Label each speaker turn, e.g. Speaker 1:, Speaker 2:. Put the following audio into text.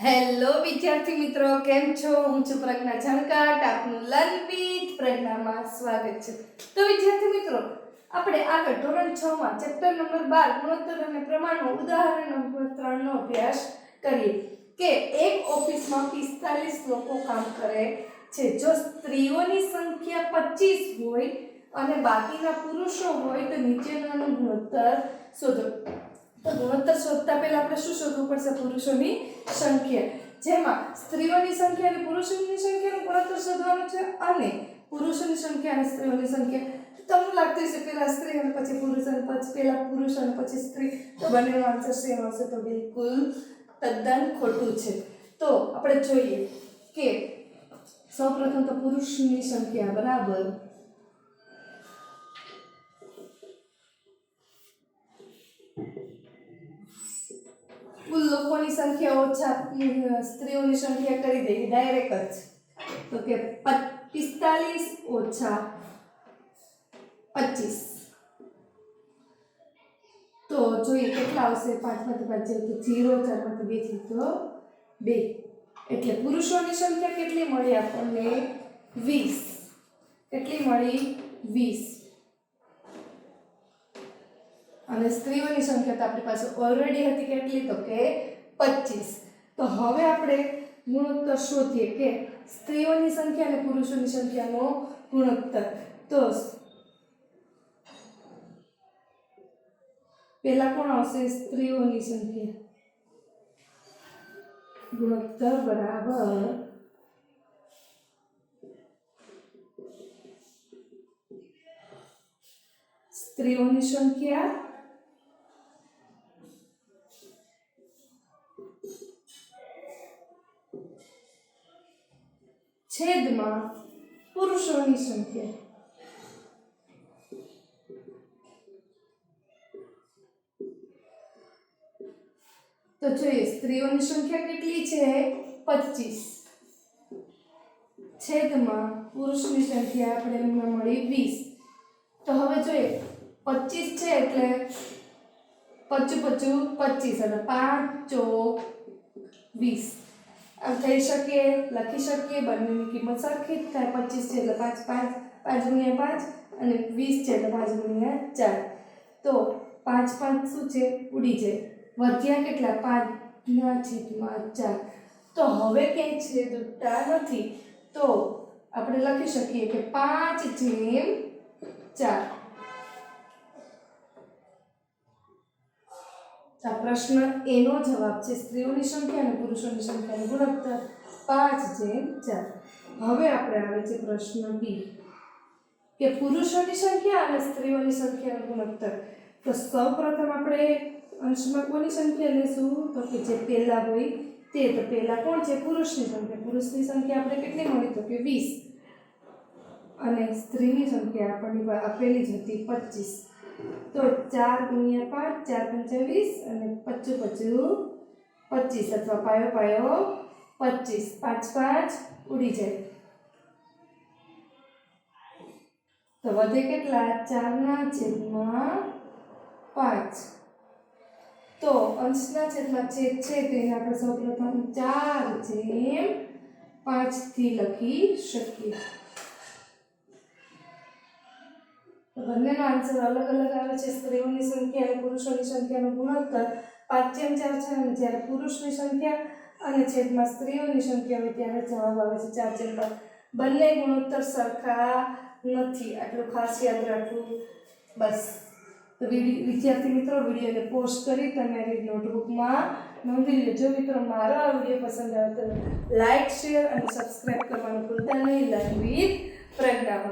Speaker 1: Hello વિદ્યાર્થી મિત્રો, કેમ છો? હું છું પ્રજ્ઞા ઝણકાટ. આપનું લર્ન વિથ પ્રજ્ઞામાં સ્વાગત છે. તો વિદ્યાર્થી મિત્રો, આપણે આગળ ધોરણ 6 માં ચેપ્ટર નંબર 12 ગુણોત્તર અને પ્રમાણનો ઉદાહરણ નંબર 3 નો અભ્યાસ કરીએ કે એક ઓફિસમાં 45 લોકો કામ કરે છે. જો સ્ત્રીઓની સંખ્યા 25 હોય અને બાકીના પુરુષો હોય તો નીચેનાનો ગુણોત્તર શોધો. તો ગુણોત્તર શોધતા પહેલા આપણે શું શોધવું પડશે? પુરુષોની સંખ્યા. જેમાં સ્ત્રીઓની સંખ્યા અને પુરુષોની સંખ્યાનો ગુણોત્તર શોધવાનો છે અને પુરુષોની સંખ્યા અને સ્ત્રીઓની સંખ્યા. તમને લાગતું હશે પહેલા સ્ત્રી અને પછી પુરુષ અને પછી પહેલા પુરુષ અને પછી સ્ત્રી, તો બંનેનો આન્સર સેમ આવશે. તો બિલકુલ તદ્દન ખોટું છે. તો આપણે જોઈએ કે સૌપ્રથમ તો પુરુષની સંખ્યા બરાબર કુલ લોકોની સંખ્યા ઓછા સ્ત્રીઓની સંખ્યા કરી દઈએ ડાયરેક્ટ જ. તો કે 45 ઓછા 25. તો જોઈએ કેટલા આવશે. 5 માંથી 5 જાય તો 0, 4 માંથી 2 જાય તો 2. એટલે પુરુષોની સંખ્યા કેટલી મળી આપણને? 20. કેટલી મળી? 20. અને સ્ત્રીઓની સંખ્યા તો આપણી પાસે ઓલરેડી હતી કેટલી? તો કે 25. તો હવે આપણે ગુણોત્તર શોધીએ કે સ્ત્રીઓની સંખ્યા અને પુરુષોની સંખ્યાનો ગુણોત્તર. તો પહેલા કોણ આવશે? સ્ત્રીઓની સંખ્યા. ગુણોત્તર બરાબર સ્ત્રીઓની સંખ્યા છેદમાં પુરુષોની સંખ્યા. તો જોઈએ સ્ત્રીઓની સંખ્યા કેટલી છે? 25 છેદમાં પુરુષની સંખ્યા આપણે એમાં મળી 20. તો હવે જોઈએ 25 છે એટલે 25 25 અને 5 ચોક 20. આમ થઈ શકે, લખી શકીએ. બંનેની કિંમત સરખી જ થાય. 25 છે એટલે 5 ગુણ્યા 5 અને 20 છે એટલે 5 ગુણ્યા 4. તો 5 શું છે? ઉડી જાય. વધ્યા કેટલા? 5/4. તો હવે ક્યાંય છેદ ઉડતા નથી. તો આપણે લખી શકીએ કે 5/4. આ પ્રશ્ન એનો જવાબ છે. સ્ત્રીઓની સંખ્યા અને પુરુષોની સંખ્યાનો ગુણોત્તર 5/4. હવે આપણે આવે છે પ્રશ્ન બી કે પુરુષોની સંખ્યા અને સ્ત્રીઓની સંખ્યાનો ગુણોત્તર. તો સૌપ્રથમ આપણે અંશમાં કોની સંખ્યા લેશું? તો કે જે પહેલા હોય તે. તો પહેલા કોણ છે? પુરુષની સંખ્યા. પુરુષની સંખ્યા આપણે કેટલી મળી? તો કે 20. અને સ્ત્રીની સંખ્યા આપણને આપેલી જ હતી 25. તો 4 ગુણ્યા 5 4 × 20 અને 25 અથવા પાયો 25. 5 ઉડી જાય. તો વધે કેટલા? 4/5. તો અંશના છેદમાં છેદ છે તેને આપણે સૌપ્રથમ 4/5 થી લખી શકીએ. તો બંનેનો આન્સર અલગ અલગ આવે છે. સ્ત્રીઓની સંખ્યા અને પુરુષોની સંખ્યાનો ગુણોત્તર 5/4 છે અને જ્યારે પુરુષની સંખ્યા અને છેદમાં સ્ત્રીઓની સંખ્યા હોય ત્યારે જવાબ આવે છે 4/5. બંને ગુણોત્તર સરખા નથી. આટલું ખાસ યાદ રાખવું બસ. તો વિદ્યાર્થી મિત્રો, વિડીયોને પોસ્ટ કરી તમારી નોટબુકમાં નોંધી લો. જો મિત્રો મારો આ વિડીયો પસંદ આવે તો લાઈક, શેર અને સબસ્ક્રાઈબ કરવાનું ભૂલતા નહીં. Learn with Pragya.